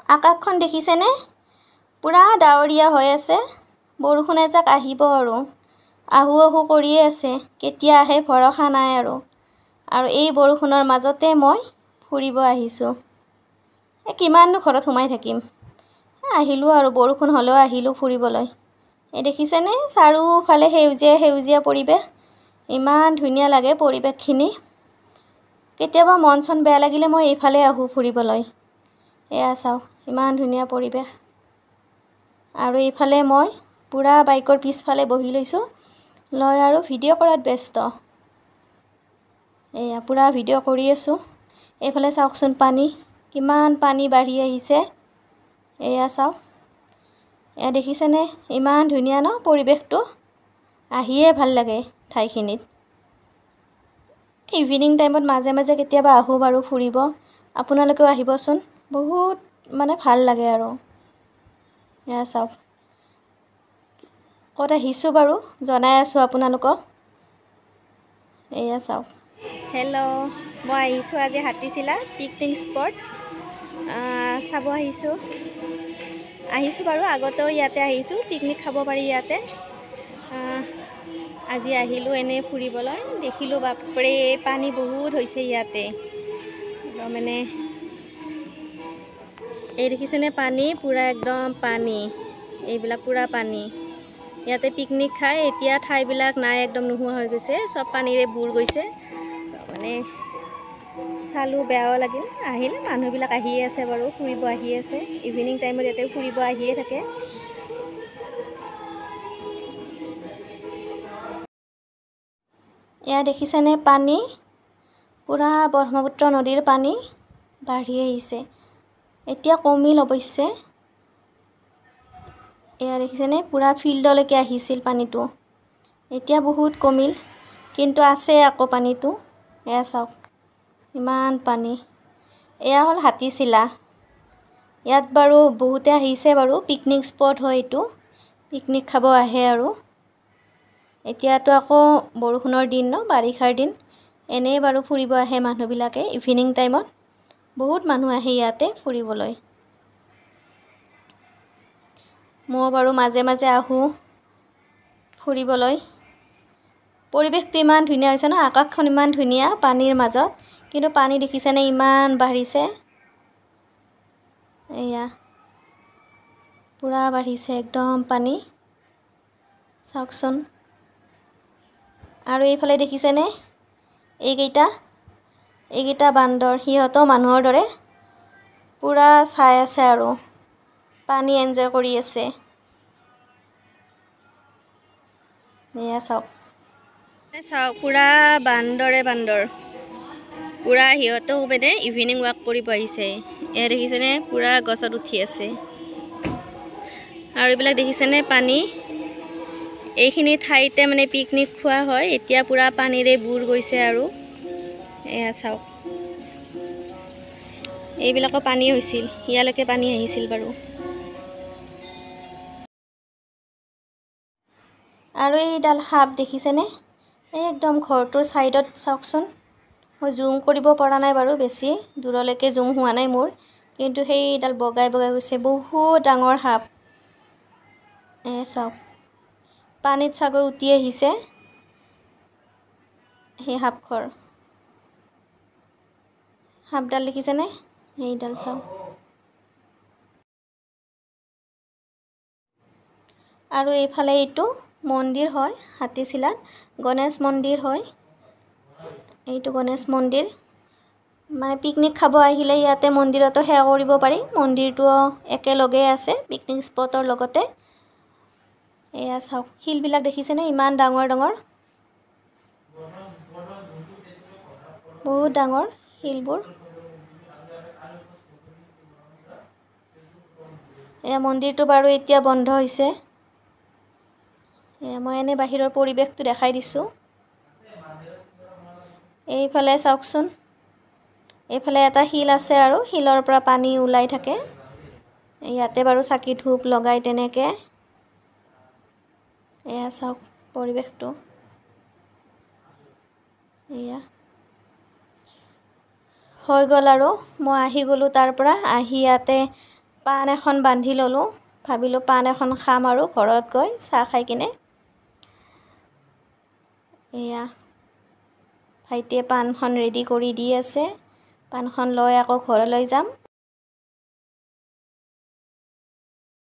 আকাশখন দেখিছেনে? পুৰা ডাৱৰীয়া হৈ আছে। বৰষুণ এজাক আহিব আৰু আহু আহু কৰিয়ে আছে। কেতিয়া আহে ভৰসা নাই আৰু এই বৰষুণৰ মাজতে মই ফুৰিব আহিছোঁ। কিমাননো ঘৰত সোমাই থাকিম। আহিলোঁ আৰু বৰষুণ হ'লেও আহিলোঁ ফুৰিবলৈ। দেখিছেনে চাৰিওফালে সেউজীয়া সেউজীয়া পৰিৱেশ। ইমান ধুনীয়া লাগে পৰিৱেশখিনি। কেতিয়াবা মন চন বেয়া লাগিলে মই এইফালে আহোঁ ফুৰিবলৈ। এয়া চাওক ইমান ধুনীয়া পৰিৱেশ। আৰু এইফালে মই পুৰা বাইকৰ পিছফালে বহি লৈছোঁ, লৈ আৰু ভিডিঅ' কৰাত ব্যস্ত। এয়া পুৰা ভিডিঅ' কৰি আছোঁ। এইফালে চাওকচোন পানী, কিমান পানী বাঢ়ি আহিছে। এয়া চাওক, এয়া দেখিছেনে? ইমান ধুনীয়া ন পৰিৱেশটো। আহিয়ে ভাল লাগে ঠাইখিনিত। ইভিনিং টাইমত মাজে মাজে কেতিয়াবা আহোঁ বাৰু ফুৰিব। আপোনালোকেও আহিবচোন, বহুত ভাল লাগে আৰু। এয়া চাওক, ক'ত আহিছোঁ বাৰু জনাই আছোঁ আপোনালোকক। এয়া চাওক। হেল্ল', মই আহিছোঁ আজি হাতীচিলা পিকনিক স্পট চাব আহিছোঁ বাৰু। আগতেও ইয়াতে আহিছোঁ, পিকনিক খাব পাৰি ইয়াতে। আজি আহিলোঁ এনেই ফুৰিবলৈ। দেখিলোঁ বাপৰে পানী বহুত হৈছে ইয়াতে। এই দেখিছেনে পানী, পুৰা একদম পানী। এইবিলাক পুৰা পানী। ইয়াতে পিকনিক খাই এতিয়া ঠাইবিলাক নাই, একদম নোহোৱা হৈ গৈছে, চব পানীৰে বুৰ গৈছে। চালোঁ, বেয়াও লাগিল। আহিলে মানুহবিলাক আহিয়ে আছে বাৰু, ফুৰিব আহি আছে। ইভিনিং টাইমত ইয়াতে ফুৰিব আহিয়ে থাকে। এয়া দেখিছেনে পানী, পুৰা ব্ৰহ্মপুত্ৰ নদীৰ পানী বাঢ়ি আহিছে। এতিয়া কমিল অৱশ্যে। এয়া দেখিছেনে পুৰা ফিল্ডলৈকে আহিছিল পানীটো। এতিয়া বহুত কমিল, কিন্তু আছে আকৌ পানীটো। এয়া চাওক ইমান পানী। এয়া হ'ল হাতীচিলা। ইয়াত বাৰু বহুতে আহিছে বাৰু, পিকনিক স্পট হয় এইটো। পিকনিক খাব আহে আৰু। এতিয়াতো আকৌ বৰষুণৰ দিন ন, বাৰিষাৰ দিন। এনেই বাৰু ফুৰিব আহে মানুহবিলাকে ইভিনিং টাইমত। বহুত মানুহ আহে ইয়াতে ফুৰিবলৈ। মই বাৰু মাজে মাজে আহোঁ ফুৰিবলৈ। পৰিৱেশটো ইমান ধুনীয়া হৈছে ন, আকাশখন ইমান ধুনীয়া পানীৰ মাজত। কিন্তু পানী দেখিছেনে ইমান বাঢ়িছে। এয়া পুৰা বাঢ়িছে একদম পানী, চাওকচোন। আৰু এইফালে দেখিছেনে এইকেইটা বান্দৰ, সিহঁতো মানুহৰ দৰে পুৰা চাই আছে আৰু পানী এনজয় কৰি আছে। এয়া চাওক পুৰা বান্দৰে বান্দৰ। পুৰা সিহঁতেও ইভিনিং ৱাক কৰিব আহিছে। এয়া দেখিছেনে পুৰা গছত উঠি আছে। আৰু এইবিলাক দেখিছেনে পানী, এইখিনি ঠাইতে পিকনিক খোৱা হয়। এতিয়া পুৰা পানীৰে বুৰ গৈছে আৰু। এয়া চাওক, এইবিলাকো পানী হৈছিল, ইয়ালৈকে পানী আহিছিল বাৰু। আৰু এইডাল সাপ দেখিছেনে? একদম ঘৰটোৰ ছাইডত চাওকচোন। মই জুম কৰিব পৰা নাই বাৰু, বেছি দূৰলৈকে জুম হোৱা নাই মোৰ। কিন্তু সেইডাল বগাই বগাই গৈছে, বহুত ডাঙৰ সাপ। চাওক, পানীত চাগৈ উটি আহিছে সেই সাপডাল দেখিছেনে? সেইডাল চাওক। আৰু এইফালে এইটো মন্দিৰ হয়, হাতীচিলাত গণেশ মন্দিৰ হয়। এইটো গণেশ মন্দিৰ। পিকনিক খাব আহিলে ইয়াতে মন্দিৰতো সেৱা কৰিব পাৰি। মন্দিৰটো একেলগে আছে পিকনিক স্পটৰ লগতে। এয়া চাওক, শিলবিলাক দেখিছেনে ইমান ডাঙৰ ডাঙৰ। বহুত ডাঙৰ শিলবোৰ। এয়া মন্দিৰটো বাৰু এতিয়া বন্ধ হৈছে। মই এনেই বাহিৰৰ পৰিৱেশটো দেখাই দিছোঁ। এইফালে চাওকচোন, এইফালে এটা শিল আছে আৰু শিলৰ পৰা পানী ওলাই থাকে। ইয়াতে বাৰু চাকি ধূপ লগাই তেনেকৈ। এয়া চাওক পৰিৱেশটো। এয়া হৈ গ'ল আৰু মই আহি গ'লোঁ তাৰ পৰা। আহি ইয়াতে পাণ এখন বান্ধি ল'লোঁ ভাবিলোঁ পাণ এখন খাম আৰু ঘৰত গৈ চাহ খাই কিনে এয়া ভাইটিয়ে পাণখন ৰেডি কৰি দি আছে পাণখন লৈ আকৌ ঘৰলৈ যাম